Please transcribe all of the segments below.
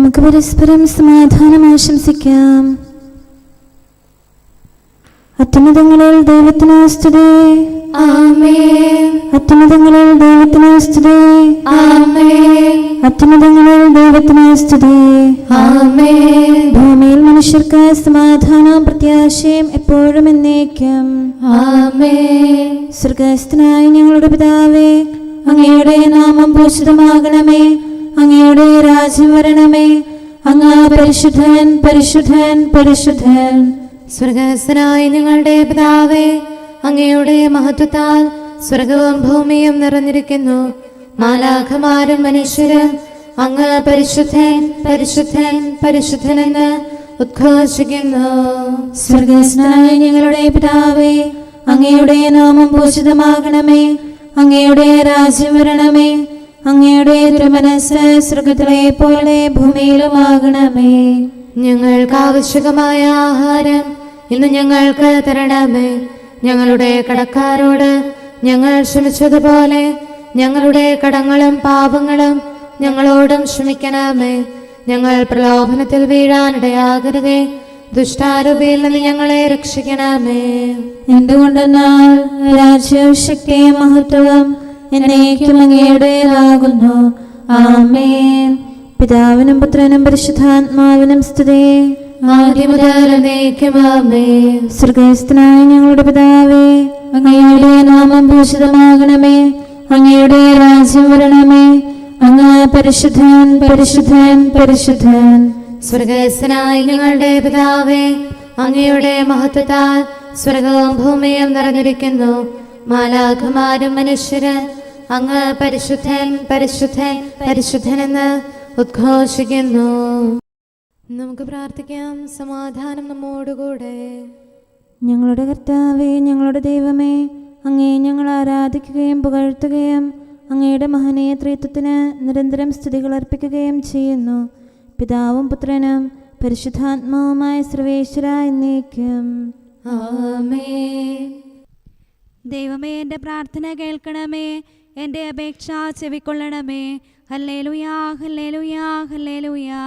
നമുക്ക് പരസ്പരം സമാധാനം ആശംസിക്കാം. അത്യുന്നതങ്ങളിൽ ദൈവത്തിന് സ്തുതി. ആമേൻ. അത്യുന്നതങ്ങളിൽ ദൈവത്തിന് സ്തുതി. ആമേൻ. അത്യുന്നതങ്ങളിൽ ദൈവത്തിന് സ്തുതി. ആമേൻ. ഭൂമിയിൽ മനുഷ്യർക്ക് സമാധാനവും പ്രത്യാശയും എപ്പോഴും എന്നേക്കും. ആമേൻ. സ്വർഗ്ഗസ്ഥനായ ഞങ്ങളുടെ പിതാവേ, അങ്ങയുടെ നാമം പൂജിതമാകണമേ. അങ്ങയുടെ രാജ്യം വരണമേ. അങ്ങ് പരിശുദ്ധൻ, പരിശുദ്ധൻ, പരിശുദ്ധൻ. സ്വർഗ്ഗസ്ഥനായ ഞങ്ങളുടെ പിതാവേ, അങ്ങയുടെ മഹത്വത്താൽ സ്വർഗവും ഭൂമിയും നിറഞ്ഞിരിക്കുന്നു. മാലാഖമാരും മനുഷ്യരും അങ്ങ് പരിശുദ്ധൻ, പരിശുദ്ധൻ, പരിശുദ്ധനെന്ന് ഉദ്ഘോഷിക്കുന്നു. സ്വർഗ്ഗസ്ഥനായ ഞങ്ങളുടെ പിതാവേ, അങ്ങയുടെ നാമം പൂജിതമാകണമേ. അങ്ങയുടെ രാജ്യം വരണമേ. അങ്ങയുടെ തിരുമനസ്സ് സ്വർഗ്ഗത്തിലെ പോലെ ഭൂമിയിലുമാകണമേ. ഞങ്ങൾക്ക് ആവശ്യമായ ആഹാരം ഇന്ന് ഞങ്ങൾക്ക് തരണമേ. ഞങ്ങളുടെ കടക്കാരോട് ഞങ്ങൾ ക്ഷമിച്ചതുപോലെ ഞങ്ങളുടെ കടങ്ങളും പാപങ്ങളും ഞങ്ങളോടും ക്ഷമിക്കണമേ. ഞങ്ങൾ പ്രലോഭനത്തിൽ വീഴാനിടയാകരുതേ. ദുഷ്ടാരൂപിയിൽ നിന്ന് ഞങ്ങളെ രക്ഷിക്കണമേ. എന്തുകൊണ്ടെന്നാൽ രാജ്യവും ശക്തിയും മഹത്വവും എന്നേക്കും അങ്ങയുടേതാകുന്നു. ആമേൻ. പിതാവിനും പുത്രനും പരിശുദ്ധാത്മാവിനും സ്തുതി. ആദ്യം മുതൽ എന്നേക്കും ആമേൻ. സ്വർഗ്ഗസ്ഥനായ ഞങ്ങളുടെ പിതാവേ, അങ്ങയുടെ നാമം പൂജിതമാകണമേ. അങ്ങയുടെ രാജ്യം വരണമേ. അങ്ങ് പരിശുദ്ധൻ, പരിശുദ്ധൻ, പരിശുദ്ധൻ. സ്വർഗ്ഗസ്ഥനായ ഞങ്ങളുടെ പിതാവേ, അങ്ങയുടെ മഹത്വത്താൽ സ്വർഗവും ഭൂമിയും നിറഞ്ഞിരിക്കുന്നു. മാലാഖമാരും മനുഷ്യരും അങ്ങ് പരിശുദ്ധൻ, പരിശുദ്ധൻ, പരിശുദ്ധനെന്ന് ഉദ്ഘോഷിക്കുന്നു. നമുക്ക് പ്രാർത്ഥിക്കാം. സമാധാനം നമ്മോടുകൂടെ. ഞങ്ങളുടെ കർത്താവേ, ഞങ്ങളുടെ ദൈവമേ, അങ്ങേ ഞങ്ങൾ ആരാധിക്കുകയും പുകഴ്ത്തുകയും അങ്ങയുടെ മഹനീയ ത്രിത്വത്തിന് നിരന്തരം സ്തുതികൾ അർപ്പിക്കുകയും ചെയ്യുന്നു. പിതാവും പുത്രനും പരിശുദ്ധാത്മാവുമായ സർവേശ്വര എന്നേക്കും. ആമേൻ. ദൈവമേ, എൻ്റെ പ്രാർത്ഥന കേൾക്കണമേ. എൻ്റെ അപേക്ഷ ചെവിക്കൊള്ളണമേ. ഹല്ലേലൂയാ, ഹല്ലേലൂയാ, ഹല്ലേലൂയാ.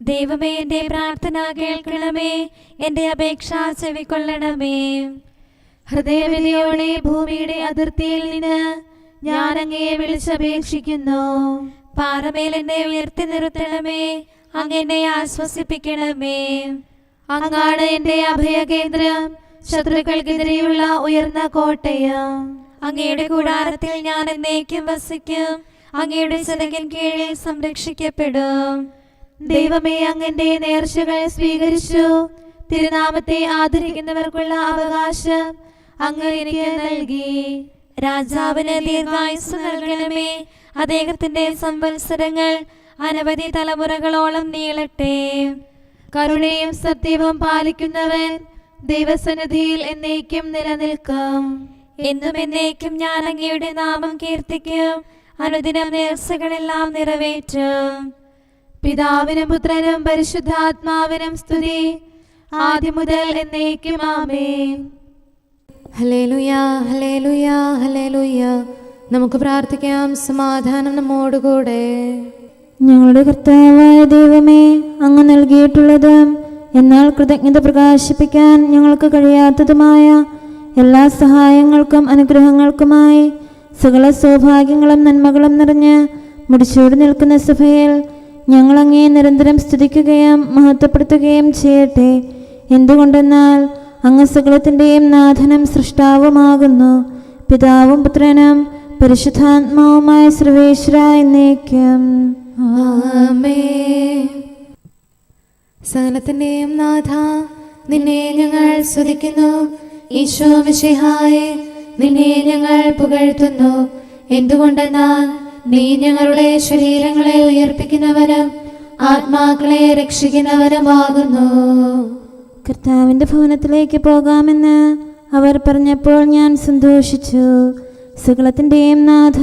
ദൈവമേ, എൻ്റെ പ്രാർത്ഥന കേൾക്കണമേ. എൻ്റെ അപേക്ഷ ചെവിക്കൊള്ളണമേ. ഹൃദയവിധിയോടെ ഭൂമിയുടെ അതിർത്തിയിൽ നിന്ന് ഞാൻ അങ്ങയെ വിളിച്ചപേക്ഷിക്കുന്നു. പാറമേൽ എന്നെ ഉയർത്തി നിർത്തണമേ. അങ്ങെന്നെ ആശ്വസിപ്പിക്കണമേ. അങ്ങാണ് എൻ്റെ അഭയകേന്ദ്രം, ശത്രുക്കൾക്കെതിരെയുള്ള ഉയർന്ന കോട്ടയം. അങ്ങയുടെ കൂടാരത്തിൽ ഞാൻ എന്നേക്കും വസിക്കും. അങ്ങയുടെ ചിറകിൻ കീഴിൽ സംരക്ഷിക്കപ്പെടും. ദൈവമേ, അങ്ങന്റെ നേർച്ചകൾ സ്വീകരിച്ചു. തിരുനാമത്തെ ആദരിക്കുന്നവർക്കുള്ള അവകാശം അങ്ങ് എനിക്ക് നൽകി. രാജാവിന് ദീർഘായുസ്സ് നൽകണമേ. അദ്ദേഹത്തിന്റെ സംവത്സരങ്ങൾ അനവധി തലമുറകളോളം നീളട്ടെ. കരുണയും സത്യവും പാലിക്കുന്നവൻ ദൈവസന്നിധിയിൽ എന്നേക്കും നിലനിൽക്കും. എന്നും എന്നേക്കും ഞാൻ അങ്ങയുടെ നാമം കീർത്തിക്കും. അനുദിനം നേർച്ചകളെല്ലാം നിറവേറ്റും. പിതാവിനും പുത്രനും പരിശുദ്ധാത്മാവിനും സ്തുതി, ആദ്യം മുതൽ എന്നേക്കും ആമേൻ. ഹല്ലേലൂയാ, ഹല്ലേലൂയാ, ഹല്ലേലൂയാ. നമുക്ക് പ്രാർത്ഥിക്കാം. സമാധാനം നമ്മോടുകൂടെ. ഞങ്ങളുടെ കർത്താവായ ദൈവമേ, അങ്ങ് നൽകിയിട്ടുള്ളതും എന്നാൽ കൃതജ്ഞത പ്രകാശിപ്പിക്കാൻ ഞങ്ങൾക്ക് കഴിയാത്തതുമായ എല്ലാ സഹായങ്ങൾക്കും അനുഗ്രഹങ്ങൾക്കുമായി സകല സൗഭാഗ്യങ്ങളും നന്മകളും നിറഞ്ഞ് മുടിച്ചൂടി നിൽക്കുന്ന സഭയിൽ ഞങ്ങൾ അങ്ങേ നിരന്തരം സ്തുതിക്കുകയും മഹത്വപ്പെടുത്തുകയും ചെയ്യട്ടെ. എന്തുകൊണ്ടെന്നാൽ അങ്ങ് സകലത്തിൻ്റെയും നാഥനും സൃഷ്ടാവുമാകുന്നു. പിതാവും പുത്രനും പരിശുദ്ധാത്മാവുമായ സർവേശ്വര എന്നേക്കും. ആമേൻ. സകലത്തിന്റെയും നാഥ, നിന്നെ ഞങ്ങൾ സ്തുതിക്കുന്നു. ഈശോ മിശിഹായേ, നിന്നെ ഞങ്ങൾ പുകഴ്ത്തുന്നു. എന്തുകൊണ്ടെന്നാൽ നീ ഞങ്ങളുടെ ശരീരങ്ങളെ ഉയർപ്പിക്കുന്നവനും ആത്മാക്കളെ രക്ഷിക്കുന്നവനുമാകുന്നു. കർത്താവിൻ്റെ ഭവനത്തിലേക്ക് പോകാമെന്ന് അവർ പറഞ്ഞപ്പോൾ ഞാൻ സന്തോഷിച്ചു. സകലത്തിൻ്റെയും നാഥ,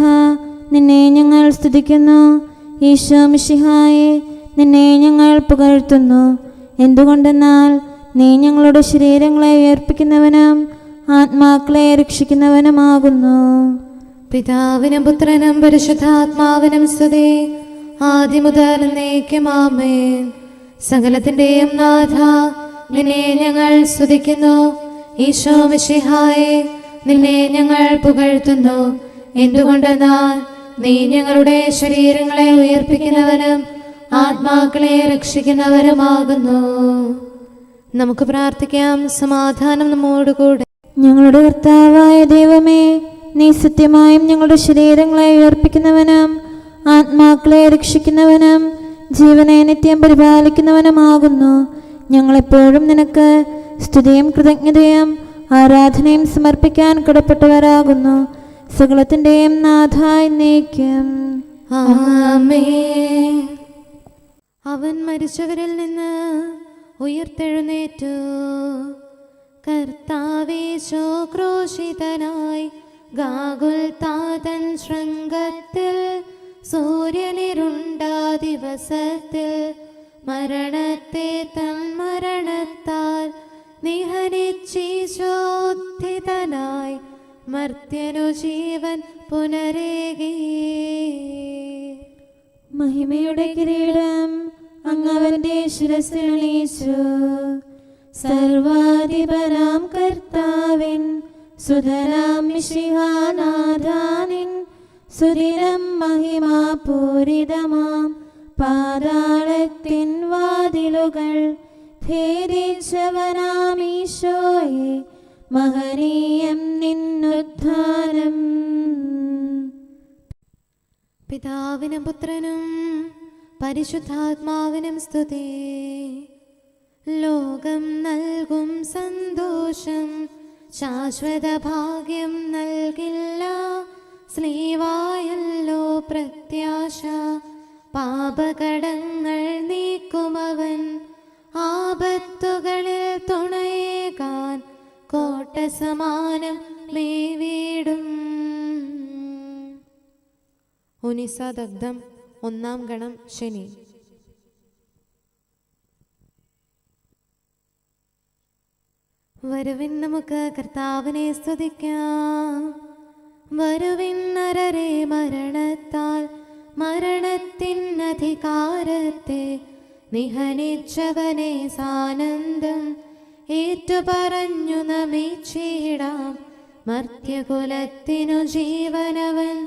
നിന്നെ ഞങ്ങൾ സ്തുതിക്കുന്നു. ഈശോ മിശിഹായേ, നിന്നെ ഞങ്ങൾ പുകഴ്ത്തുന്നു. എന്തുകൊണ്ടെന്നാൽ നീ ഞങ്ങളുടെ ശരീരങ്ങളെ ഉയർപ്പിക്കുന്നവനും ആത്മാക്കളെ രക്ഷിക്കുന്നവനുമാകുന്നു. പിതാവിനും പുത്രനും പരിശുദ്ധാത്മാവിനും സ്തുതി, ആദ്യം മുതൽ എന്നേക്കും ആമേൻ. സകലത്തിന്റെയും നാഥ, നിന്നെ ഞങ്ങൾ സ്തുതിക്കുന്നു. ഈശോ മിശിഹായേ, നിന്നെ ഞങ്ങൾ പുകഴ്ത്തുന്നു. എന്തുകൊണ്ടെന്നാൽ നീ ഞങ്ങളുടെ ശരീരങ്ങളെ ഉയർപ്പിക്കുന്നവനും ആത്മാക്കളെ രക്ഷിക്കുന്നവരുമാകുന്നു. നമുക്ക് പ്രാർത്ഥിക്കാം. സമാധാനം നമ്മോടുകൂടെ. ഞങ്ങളുടെ കർത്താവായ ദൈവമേ, നീ സത്യമായും ഞങ്ങളുടെ ശരീരങ്ങളെ ഉയർപ്പിക്കുന്നവനും ആത്മാക്കളെ രക്ഷിക്കുന്നവനും ജീവനെ നിത്യം പരിപാലിക്കുന്നവനുമാകുന്നു. ഞങ്ങളെപ്പോഴും നിനക്ക് സ്തുതിയും കൃതജ്ഞതയും ആരാധനയും സമർപ്പിക്കാൻ കടപ്പെട്ടവരാകുന്നു. സകലത്തിന്റെയും നാഥ എന്നേക്കും ആമേൻ. അവൻ മരിച്ചവരിൽ നിന്ന് ഉയർത്തെഴുന്നേറ്റു. കർത്താവേ, ക്രൂശിതനായി ഗാഗുൽത്താതൻ ശൃംഗത്തിൽ സൂര്യനിരുണ്ട ദിവസത്തിൽ മരണത്തെ തൻ മരണത്താൽ നിഹനിച്ചീശോദ്ധിതനായി മർത്യനു ജീവൻ പുനരേകി. മഹിമയുടെ കിരീടം അങ്ങവന്റെ ശിരസിലുണീച്ചു. സർവാധിപനാം കർത്താവിൻ സുധനാം മിശിഹാനാഥാനിൻ സുദിനം മഹിമാപൂരിതമാം പാതാളത്തിൻ വാതിലുകൾ ഭേദിച്ചവനാമീശോയെ, മഹനീയം നിന്നുദ്ധാനം. പിതാവിനും പുത്രനും പരിശുദ്ധാത്മാവിനും സ്തുതി. ലോകം നൽകും സന്തോഷം ശാശ്വത ഭാഗ്യം നൽകില്ല. സ്ലീവായല്ലോ പ്രത്യാശ, പാപകടങ്ങൾ നീക്കുമവൻ. ആപത്തുകളിൽ തുണയേകാൻ കോട്ട സമാനം മേവീടും. ഉനിസദഗ്ധം 1 ഗണം ശനി. വരുവിൻ നമുക്ക് കർത്താവിനെ സ്തുതിക്കാം. വരുവിൻ നരരെ മരണത്താൽ മരണത്തിൻ അധികാരത്തെ നിഹനിച്ചവനെ സാനന്ദം ഏറ്റുപറഞ്ഞു നമിച്ചിടാം. മർത്യകുലത്തിനു ജീവനവൻ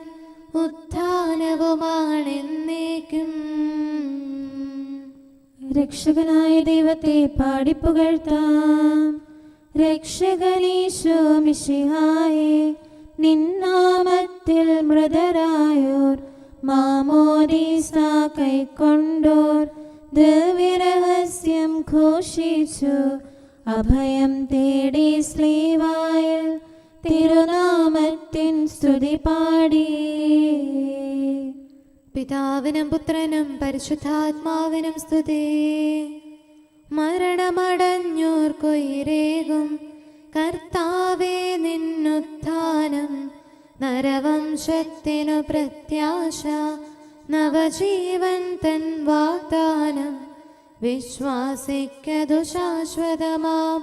ഉത്ഥാനവുമാണെന്നേക്കും. രക്ഷകനായ ദൈവത്തെ പാടിപ്പുകഴ്ത്താം. രക്ഷകനീശോ മിശിഹായേ, നിന്നാമത്തിൽ മൃതരായോർ മാമോദീസ കൈക്കൊണ്ടോർ ദിവ്യരഹസ്യം ഘോഷിച്ചു. അഭയം തേടി സ്ലീവായിൽ തിരുനാമത്തിൻ സ്തുതി പാടി. പിതാവിനും പുത്രനും പരിശുദ്ധാത്മാവിനും സ്തുതി. മരണമടഞ്ഞോർക്കൊയിരേകും കർത്താവേ, നിന്നുത്ഥാനം. നരവംശത്തിനു പ്രത്യാശ, നവജീവൻ തൻ വാഗ്ദാനം. വിശ്വാസിക്കതു ശാശ്വതമാം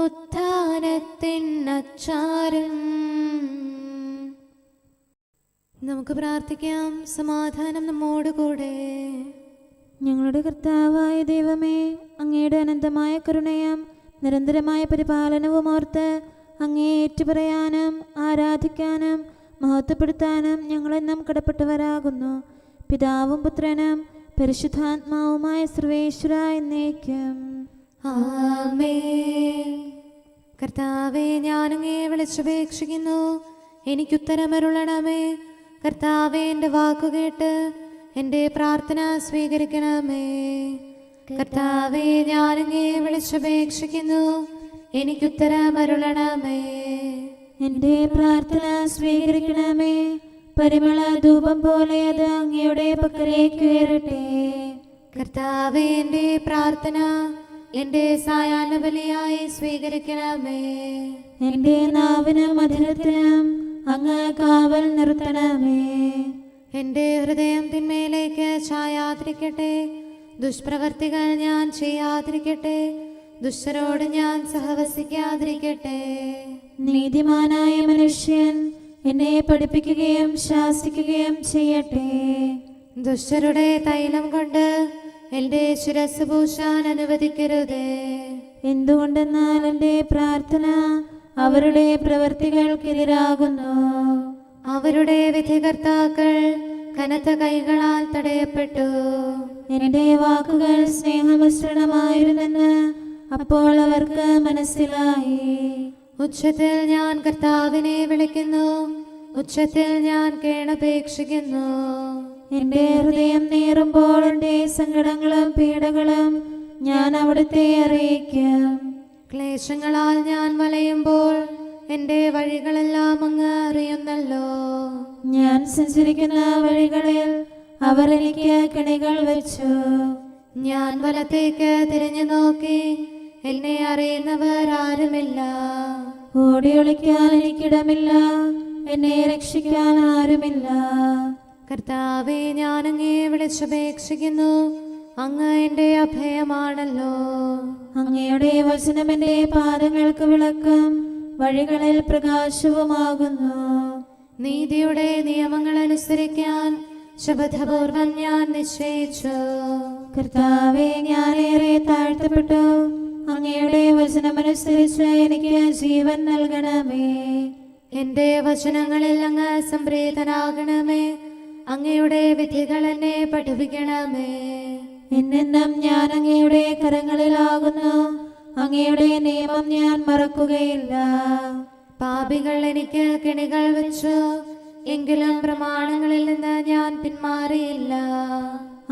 ഉത്ഥാനത്തിൻ അച്ചാരം. നമുക്ക് പ്രാർത്ഥിക്കാം. സമാധാനം നമ്മോടുകൂടെ. ഞങ്ങളുടെ കർത്താവായ ദൈവമേ, അങ്ങയുടെ അനന്തമായ കരുണയും നിരന്തരമായ പരിപാലനവും ഓർത്ത് അങ്ങേ ഏറ്റുപറയാനും ആരാധിക്കാനും മഹത്വപ്പെടുത്താനും ഞങ്ങളെന്നും കടപ്പെട്ടവരാകുന്നു. പിതാവും പുത്രനും പരിശുദ്ധാത്മാവുമായ സർവേശ്വര എന്നേക്കും ആമേൻ. കർത്താവേ, ഞാനങ്ങേ വിളിച്ചപേക്ഷിക്കുന്നു, എനിക്കുത്തരമരുളണമേ. കർത്താവേ, എൻ്റെ വാക്കുകേട്ട് എൻ്റെ പ്രാർത്ഥന സ്വീകരിക്കണമേ. കർത്താവേ, ഞാനങ്ങേ വിളിച്ചപേക്ഷിക്കുന്നു, എനിക്കുത്തരമരുളണമേ. എൻ്റെ പ്രാർത്ഥന സ്വീകരിക്കണമേ. പരിമള ധൂപം പോലെ അത് അങ്ങയുടെ പക്കലേക്ക് ഉയരട്ടെ. കർത്താവേ, എൻ്റെ പ്രാർത്ഥന എൻ്റെ സായാഹ്ന ബലിയായി സ്വീകരിക്കണമേ. എൻ്റെ നാവിനും മധുരത്തിനും അങ്ങ് കാവൽ നിർത്തണമേ. എൻ്റെ ഹൃദയം തിന്മയിലേക്ക് ചായാതിരിക്കട്ടെ. ദുഷ്പ്രവർത്തികൾ ഞാൻ ചെയ്യാതിരിക്കട്ടെ. ദുഷ്ടരോട് ഞാൻ സഹവസിക്കാതിരിക്കട്ടെ. നീതിമാനായ മനുഷ്യൻ എന്നെ പഠിപ്പിക്കുകയും ശാസിക്കുകയും ചെയ്യട്ടെ. ദുഷ്ടരുടെ തൈലം കൊണ്ട് എൻ്റെ ശിരസ് പൂശാൻ അനുവദിക്കരുതേ. എന്തുകൊണ്ടെന്നാൽ എൻ്റെ പ്രാർത്ഥന അവരുടെ പ്രവൃത്തികൾക്കെതിരാകുന്നു. അവരുടെ വിധികർത്താക്കൾ കനത്ത കൈകളാൽ തടയപ്പെട്ടു. എൻ്റെ വാക്കുകൾ സ്നേഹമിശ്രണമായിരുന്നെന്ന് അപ്പോൾ അവർക്ക് മനസ്സിലായി. ഉച്ചത്തിൽ ഞാൻ കർത്താവിനെ വിളിക്കുന്നു, ഉച്ചത്തിൽ ഞാൻ കേണപേക്ഷിക്കുന്നു. എൻ്റെ ഹൃദയം നീറുമ്പോൾ എൻ്റെ സങ്കടങ്ങളും പീഡകളും ഞാൻ അവിടുത്തെ അറിയിക്കും. ക്ലേശങ്ങളാൽ ഞാൻ വലയുമ്പോൾ എൻ്റെ വഴികളെല്ലാം അങ്ങ് അറിയുന്നല്ലോ. ഞാൻ സഞ്ചരിക്കുന്ന വഴികളിൽ അവർ എനിക്ക് കെണികൾ വെച്ചു. ഞാൻ വലത്തേക്ക് തിരിഞ്ഞു നോക്കി, എന്നെ അറിയുന്നവർ ആരുമില്ല. ഓടിയൊളിക്കാൻ എനിക്കിടമില്ല, എന്നെ രക്ഷിക്കാൻ ആരുമില്ല. കർത്താവെ, ഞാൻ അങ്ങയെ വിളിച്ചപേക്ഷിക്കുന്നു, അങ്ങ് എൻ്റെ അഭയമാണല്ലോ. അങ്ങയുടെ വചനം എൻ്റെ പാദങ്ങൾക്ക് വിളക്കും വഴികളിൽ പ്രകാശവുമാകുന്നു. നീതിയുടെ നിയമങ്ങൾ അനുസരിക്കാൻ ശപഥപൂർവം ഞാൻ നിശ്ചയിച്ചു. കർത്താവെ, ഞാനേറെ താഴ്ത്തപ്പെട്ടു. അങ്ങയുടെ വചനമനുസരിച്ച് എനിക്ക് ജീവൻ നൽകണമേ. എൻ്റെ വചനങ്ങളിൽ അങ്ങ് സംപ്രീതനാകണമേ. അങ്ങയുടെ വിധികൾ എന്നെ പഠിപ്പിക്കണമേ. എന്നെന്നും ഞാൻ അങ്ങയുടെ കരങ്ങളിലാകുന്നു. അങ്ങയുടെ നിയമം ഞാൻ മറക്കുകയില്ല. പാപികൾ എനിക്ക് കെണികൾ വെച്ചു, എങ്കിലും പ്രമാണങ്ങളിൽ നിന്ന് ഞാൻ പിന്മാറിയില്ല.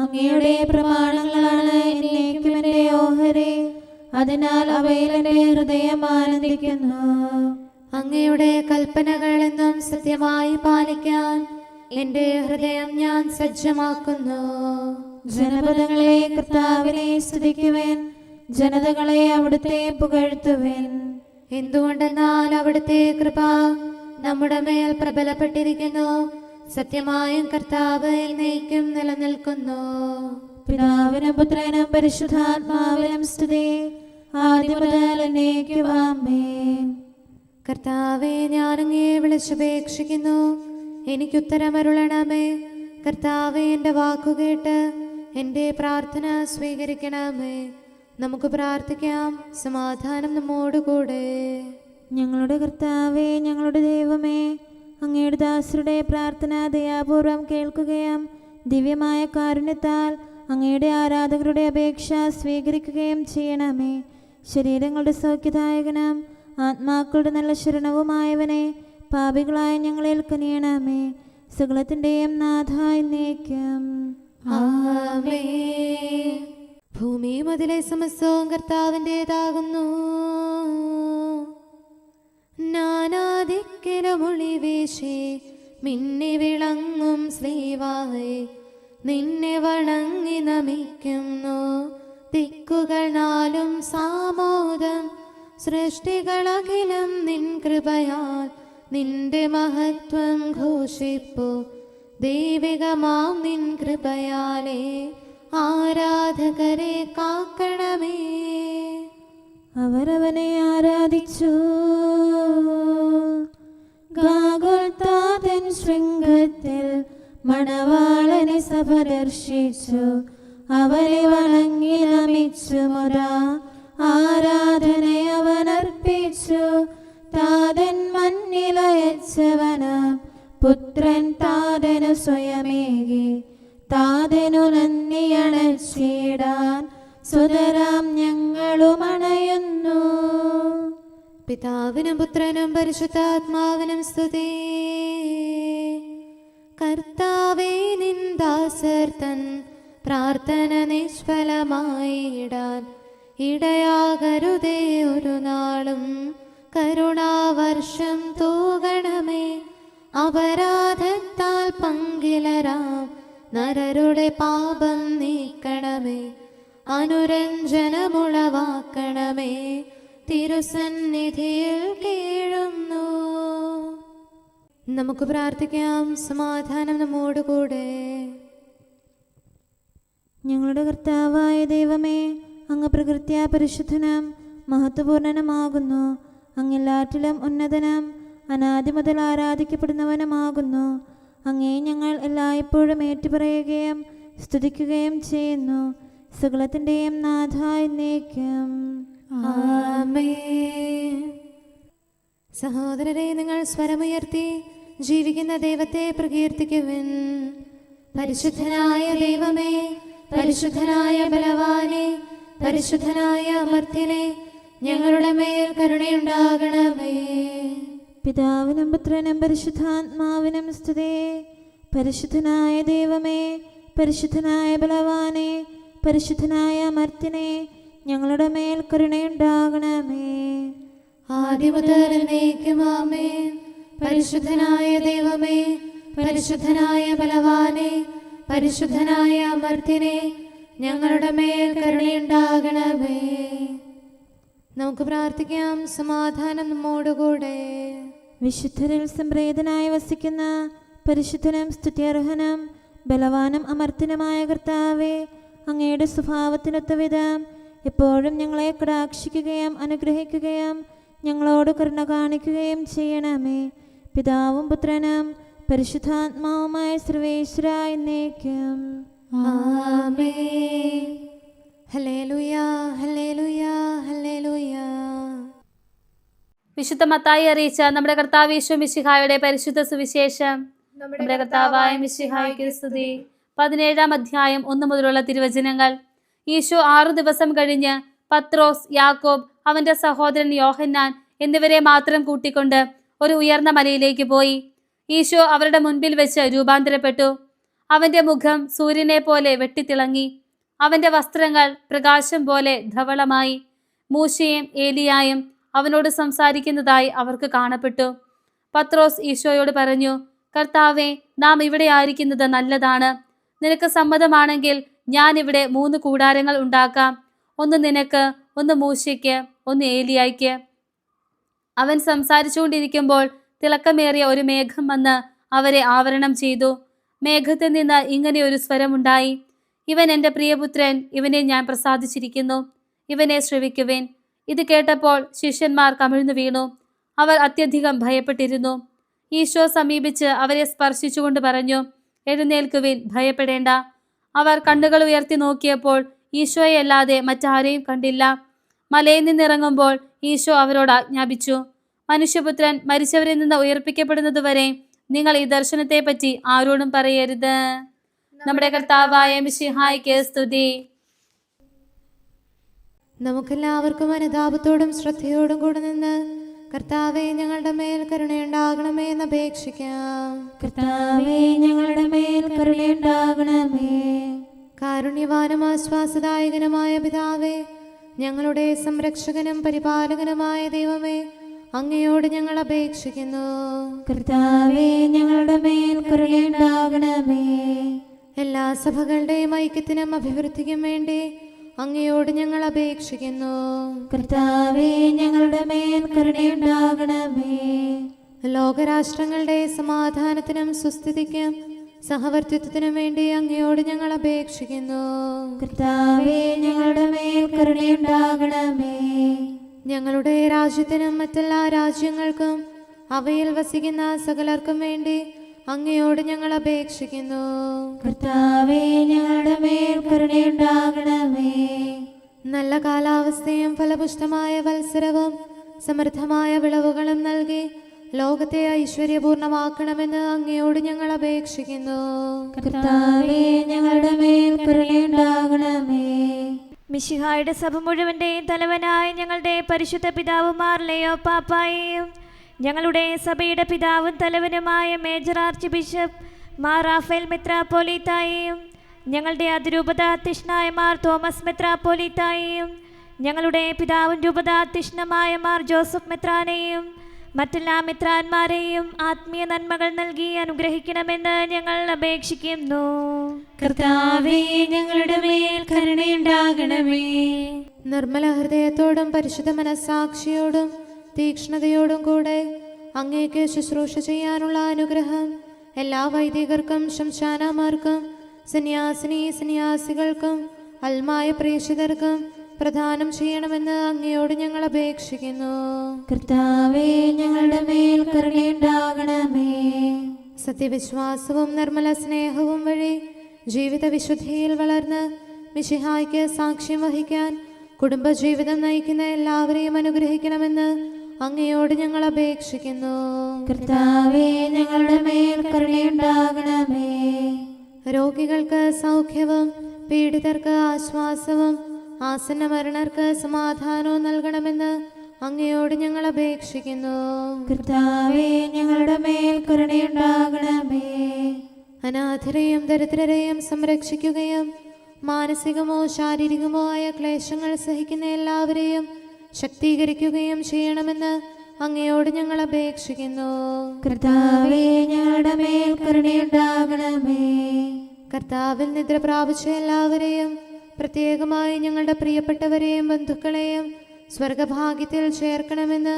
അങ്ങയുടെ പ്രമാണങ്ങളാണ് എന്നേക്കും എൻ്റെ ഓഹരി. അതിനാൽ അവയിൽ എൻ്റെ ഹൃദയം ആനന്ദിക്കുന്നു. അങ്ങയുടെ കൽപ്പനകൾ എന്നും സത്യമായി പാലിക്കാൻ എൻ്റെ ഹൃദയം ഞാൻ സജ്ജമാക്കുന്നു. ജനപദങ്ങളെ കർത്താവിനെ സ്തുതിക്കുവിൻ, ജനതകളെ അവിടുത്തെ പുകഴ്ത്തുവിൻ. എന്തുകൊണ്ടെന്നാൽ അവിടുത്തെ കൃപ നമ്മുടെ മേൽ പ്രബലപ്പെട്ടിരിക്കുന്നു. സത്യമായും കർത്താവ് എന്നേക്കും നിലനിൽക്കുന്നു. പിതാവിനും പുത്രനും പരിശുദ്ധാത്മാവിനും സ്തുതി, ആദ്യം മുതൽ എന്നേക്കും ആമേൻ. കർത്താവെ, ഞാൻ അങ്ങയെ വിളിച്ചപേക്ഷിക്കുന്നു, എനിക്കുത്തരമരുളണമേ. കർത്താവെ, എൻ്റെ വാക്കുകേട്ട് എൻ്റെ പ്രാർത്ഥന സ്വീകരിക്കണമേ. നമുക്ക് പ്രാർത്ഥിക്കാം. സമാധാനം നമ്മോടുകൂടെ. ഞങ്ങളുടെ കർത്താവേ, ഞങ്ങളുടെ ദൈവമേ, അങ്ങയുടെ ദാസരുടെ പ്രാർത്ഥന ദയാപൂർവം കേൾക്കുകയും ദിവ്യമായ കാരുണ്യത്താൽ അങ്ങയുടെ ആരാധകരുടെ അപേക്ഷ സ്വീകരിക്കുകയും ചെയ്യണമേ. ശരീരങ്ങളുടെ സൗഖ്യദായകനും ആത്മാക്കളുടെ നല്ല ശരണവുമായവനെ പാപികളായ ഞങ്ങളിൽ കനിയണമേ. സകലത്തിൻ്റെയും നാഥായി എന്നേക്കും ആമേൻ. ഭൂമി മുതലേ സമസ്തവും കർത്താവിൻ്റെതാകുന്നു. നാനാദിക്കിലും ഒളിവീശി മിന്നി വിളങ്ങും ശ്രീവായി നിന്നെ വണങ്ങി നമിക്കുന്നു. ദിക്കുകൾ നാലും സാമോദം സൃഷ്ടികളഖിലം നിൻ കൃപയാൽ നിന്റെ മഹത്വം ഘോഷിപ്പു. ദൈവികമാം നിൻ കൃപയാലേ ആരാധകരെ കാക്കണമേ. അവരവനെ ആരാധിച്ചു. ഗാഗുൽത്താതൻ ശൃംഗത്തിൽ മണവാളനെ സഭ ദർശിച്ചു. അവരെ വണങ്ങി നമിച്ചു മുരാ ആരാധനയവനർപ്പിച്ചു. താതൻ മണ്ണിലയച്ചവന് പുത്രൻ താതനു സ്വയമേകി. താതനു നന്ദിയണച്ചിടാൻ സുതരാം ഞങ്ങളുമണയുന്നു. പിതാവിനും പുത്രനും പരിശുദ്ധാത്മാവിനും സ്തുതി. കർത്താവേ, നിൻ ദാസർ തൻ പ്രാർത്ഥന നിഷ്ഫലമായിടാൻ ഇടയാകരുതേ ഒരു നാളും. കരുണാവർഷം തൂകണമേ. അപരാധത്താൽ പങ്കിലരാം നരരുടെ പാപം നീക്കണമേ. അനുരഞ്ജനമുളവാക്കണമേ. തിരുസന്നിധിയിൽ കീഴുന്നു. നമുക്ക് പ്രാർത്ഥിക്കാം. സമാധാനം നമ്മോടുകൂടെ. ഞങ്ങളുടെ കർത്താവായ ദൈവമേ, അങ്ങ് പ്രകൃത്യാ പരിശുദ്ധനും മഹത്വപൂർണനുമാകുന്നു. അങ്ങെല്ലാറ്റിലും ഉന്നതനും അനാദി മുതൽ ആരാധിക്കപ്പെടുന്നവനുമാകുന്നു. അങ്ങേ ഞങ്ങൾ എല്ലായ്പ്പോഴും ഏറ്റുപറയുകയും സ്തുതിക്കുകയും ചെയ്യുന്നു. സകലത്തിൻ്റെയും നാഥ എന്നേക്കും. ആമേൻ. സഹോദരരെ, നിങ്ങൾ സ്വരമുയർത്തി ജീവിക്കുന്ന ദൈവത്തെ പ്രകീർത്തിക്കുവിൻ. പരിശുദ്ധനായ ദൈവമേ, പരിശുദ്ധനായ ബലവാനെ, പരിശുദ്ധനായ അമർത്യനെ, ഞങ്ങളുടെ മേൽ കരുണയുണ്ടാകണമേ. പിതാവിനും പുത്രനും പരിശുദ്ധാത്മാവിനും സ്തുതി. പരിശുദ്ധനായ ദൈവമേ, പരിശുദ്ധനായ ബലവാനെ, പരിശുദ്ധനായ അമർത്യനെ, ഞങ്ങളുടെ മേൽ കരുണയുണ്ടാകണമേ. ആദിമുതൽ എന്നേക്കും ആമേൻ. പരിശുദ്ധനായ ദൈവമേ, പരിശുദ്ധനായ ബലവാനെ, പരിശുദ്ധനായ അമർത്യനെ, ഞങ്ങളുടെ മേൽ കരുണയുണ്ടാകണമേ. നമുക്ക് പ്രാർത്ഥിക്കാം. സമാധാനം നമ്മോടുകൂടെ. വിശുദ്ധരിൽ സംപ്രീതനായി വസിക്കുന്ന പരിശുദ്ധനും സ്തുത്യർഹനും ബലവാനും അമർത്യനുമായ കർത്താവേ, അങ്ങയുടെ സ്വഭാവത്തിനൊത്ത വിധം എപ്പോഴും ഞങ്ങളെ കടാക്ഷിക്കുകയും അനുഗ്രഹിക്കുകയും ഞങ്ങളോട് കരുണ കാണിക്കുകയും ചെയ്യണമേ. പിതാവും പുത്രനും പരിശുദ്ധാത്മാവുമായ സർവേശ്വര എന്നേക്കും. ആമേൻ. ഹല്ലേലൂയ, ഹല്ലേലൂയ, ഹല്ലേലൂയ. വിശുദ്ധ മത്തായി അറിയിച്ച നമ്മുടെ കർത്താവ് യേശു മിശിഹായുടെ പരിശുദ്ധ സുവിശേഷം. നമ്മുടെ കർത്താവായ മിശിഹായ്ക്ക് സ്തുതി. 17-ാം അധ്യായം 1 മുതലുള്ള തിരുവചനങ്ങൾ. ഈശോ 6 ദിവസം കഴിഞ്ഞ് പത്രോസ്, യാക്കോബ്, അവന്റെ സഹോദരൻ യോഹന്നാൻ എന്നിവരെ മാത്രം കൂട്ടിക്കൊണ്ട് ഒരു ഉയർന്ന മലയിലേക്ക് പോയി. ഈശോ അവരുടെ മുൻപിൽ വെച്ച് രൂപാന്തരപ്പെട്ടു. അവന്റെ മുഖം സൂര്യനെ പോലെ വെട്ടിത്തിളങ്ങി. അവന്റെ വസ്ത്രങ്ങൾ പ്രകാശം പോലെ ധവളമായി. മൂശയും ഏലിയായും അവനോട് സംസാരിക്കുന്നതായി അവർക്ക് കാണപ്പെട്ടു. പത്രോസ് ഈശോയോട് പറഞ്ഞു, കർത്താവേ, നാം ഇവിടെ ആയിരിക്കുന്നത് നല്ലതാണ്. നിനക്ക് സമ്മതമാണെങ്കിൽ ഞാൻ ഇവിടെ 3 കൂടാരങ്ങൾ ഉണ്ടാക്കാം. ഒന്ന് നിനക്ക്, ഒന്ന് മൂശയ്ക്ക്, ഒന്ന് ഏലിയായ്ക്ക്. അവൻ സംസാരിച്ചുകൊണ്ടിരിക്കുമ്പോൾ തിളക്കമേറിയ ഒരു മേഘം വന്ന് അവരെ ആവരണം ചെയ്തു. മേഘത്തിൽ നിന്ന് ഇങ്ങനെ ഒരു സ്വരമുണ്ടായി, ഇവൻ എൻ്റെ പ്രിയപുത്രൻ, ഇവനെ ഞാൻ പ്രസാദിച്ചിരിക്കുന്നു, ഇവനെ ശ്രവിക്കുവേൻ. ഇത് കേട്ടപ്പോൾ ശിഷ്യന്മാർ കമിഴ്ന്നു വീണു. അവർ അത്യധികം ഭയപ്പെട്ടിരുന്നു. ഈശോ സമീപിച്ച് അവരെ സ്പർശിച്ചുകൊണ്ട് പറഞ്ഞു, എഴുന്നേൽക്കുവിൻ, ഭയപ്പെടേണ്ട. അവർ കണ്ണുകൾ ഉയർത്തി നോക്കിയപ്പോൾ ഈശോയല്ലാതെ മറ്റാരെയും കണ്ടില്ല. മലയിൽ നിന്നിറങ്ങുമ്പോൾ ഈശോ അവരോട് ആജ്ഞാപിച്ചു, മനുഷ്യപുത്രൻ മരിച്ചവരിൽ നിന്ന് ഉയർപ്പിക്കപ്പെടുന്നതുവരെ നിങ്ങൾ ഈ ദർശനത്തെപ്പറ്റി ആരോടും പറയരുത്. നമ്മുടെ കർത്താവായ മിശിഹായ്ക്ക് സ്തുതി. നമുക്കെല്ലാവർക്കും അനുതാപത്തോടും ശ്രദ്ധയോടും കൂടെ നിന്ന് കർത്താവേ, ഞങ്ങളുടെ മേൽ കരുണയുണ്ടാകണമേ എന്ന് അപേക്ഷിക്കാം. കർത്താവേ, ഞങ്ങളുടെ മേൽ കരുണയുണ്ടാകണമേ. കാരുണ്യവാനും ആശ്വാസദായകനുമായ പിതാവേ, ഞങ്ങളുടെ സംരക്ഷകനും പരിപാലകനുമായ ദൈവമേ, അങ്ങയോട് ഞങ്ങൾ അപേക്ഷിക്കുന്നു. കർത്താവേ, ഞങ്ങളുടെ മേൽ കരുണയുണ്ടാകണമേ. എല്ലാ സഭകളുടെയും ഐക്യത്തിനും അഭിവൃദ്ധിക്കും വേണ്ടി അങ്ങയോട് ഞങ്ങൾ അപേക്ഷിക്കുന്നു. കർത്താവേ, ഞങ്ങളുടെ മേൽ കരുണയുണ്ടാകണമേ. ലോകരാഷ്ട്രങ്ങളുടെ സമാധാനത്തിനും സുസ്ഥിതിക്കും സഹവർത്തിത്വത്തിനും വേണ്ടി അങ്ങയോട് ഞങ്ങൾ അപേക്ഷിക്കുന്നു. കർത്താവേ, ഞങ്ങളുടെ മേൽ കരുണയുണ്ടാകണമേ. ഞങ്ങളുടെ രാജ്യത്തിനും മറ്റെല്ലാ രാജ്യങ്ങൾക്കും അവയിൽ വസിക്കുന്ന സകലർക്കും വേണ്ടി അങ്ങയോട് ഞങ്ങൾ അപേക്ഷിക്കുന്നു. കർത്താവേ, ഞങ്ങളുടെ മേൽ കരുണയുണ്ടാകണമേ. നല്ല കാലാവസ്ഥയും ഫലപുഷ്ടമായ വത്സരവും സമൃദ്ധമായ വിളവുകളും നൽകി ലോകത്തെ ഐശ്വര്യപൂർണമാക്കണമെന്ന് അങ്ങയോട് ഞങ്ങൾ അപേക്ഷിക്കുന്നു. കർത്താവേ, ഞങ്ങളുടെ മേൽ കരുണയുണ്ടാകണമേ. മിശിഹായുടെ സഭ മുഴുവൻ്റെയും തലവനായ ഞങ്ങളുടെ പരിശുദ്ധ പിതാവുമാർ ലെയോ പാപ്പായെയും ഞങ്ങളുടെ സഭയുടെ പിതാവും തലവനുമായ major archbishop Mar Raphael മെത്രാപ്പോലീത്തായെയും ഞങ്ങളുടെ അതിരൂപതാധ്യക്ഷനായ മാർ തോമസ് മെത്രാപ്പോലീത്തായെയും ഞങ്ങളുടെ പിതാവും രൂപതാധ്യക്ഷനുമായ മാർ ജോസഫ് മെത്രാനെയും മറ്റെല്ലാ മെത്രാന്മാരെയും ആത്മീയ നന്മകൾ നൽകി അനുഗ്രഹിക്കണമെന്ന് ഞങ്ങൾ അപേക്ഷിക്കുന്നു. കർത്താവേ, ഞങ്ങളുടെ മേൽ കരുണയുണ്ടാകണമേ. നിർമ്മല ഹൃദയത്തോടും പരിശുദ്ധ മനസ്സാക്ഷിയോടും തീക്ഷ്ണതയോടും കൂടെ അങ്ങേക്ക് ശുശ്രൂഷ ചെയ്യാനുള്ള അനുഗ്രഹം എല്ലാ വൈദികർക്കും ശംശാനമാർക്കും സന്യാസികൾക്കും അൽമായ പ്രേക്ഷിതർക്കും പ്രദാനം ചെയ്യണമെന്ന് അങ്ങയോട് ഞങ്ങൾ അപേക്ഷിക്കുന്നു. കർത്താവേ, ഞങ്ങളുടെ മേൽ കരുണയുണ്ടാകണമേ. സത്യവിശ്വാസവും നിർമ്മല സ്നേഹവും വഴി ജീവിത വിശുദ്ധിയിൽ വളർന്ന് മിശിഹായ്ക്ക് സാക്ഷ്യം വഹിക്കാൻ കുടുംബജീവിതം നയിക്കുന്ന എല്ലാവരെയും അനുഗ്രഹിക്കണമെന്ന് അങ്ങയോട് ഞങ്ങൾ അപേക്ഷിക്കുന്നു. കർത്താവേ, ഞങ്ങളുടെ മേൽ കരുണയുണ്ടാകണമേ. രോഗികൾക്ക് സൗഖ്യവും പീഡിതർക്ക് ആശ്വാസവും ആസന്ന മരണർക്ക് സമാധാനവും നൽകണമെന്ന് അങ്ങയോട് ഞങ്ങൾ അപേക്ഷിക്കുന്നു. കർത്താവേ, ഞങ്ങളുടെ മേൽ കരുണയുണ്ടാകണമേ. അനാഥരെയും ദരിദ്രരെയും സംരക്ഷിക്കുകയും മാനസികമോ ശാരീരികമോ ആയ ക്ലേശങ്ങൾ സഹിക്കുന്ന എല്ലാവരെയും ശക്തീകരിക്കുകയും ചെയ്യണമെന്ന് അങ്ങയോട് ഞങ്ങൾ അപേക്ഷിക്കുന്നു. കർത്താവേ, ഞങ്ങളുടെ മേൽ കരുണയുണ്ടാകണമേ. കർത്താവിൽ നിദ്ര പ്രാപിച്ച എല്ലാവരെയും പ്രത്യേകമായി ഞങ്ങളുടെ പ്രിയപ്പെട്ടവരെയും ബന്ധുക്കളെയും സ്വർഗഭാഗ്യത്തിൽ ചേർക്കണമെന്ന്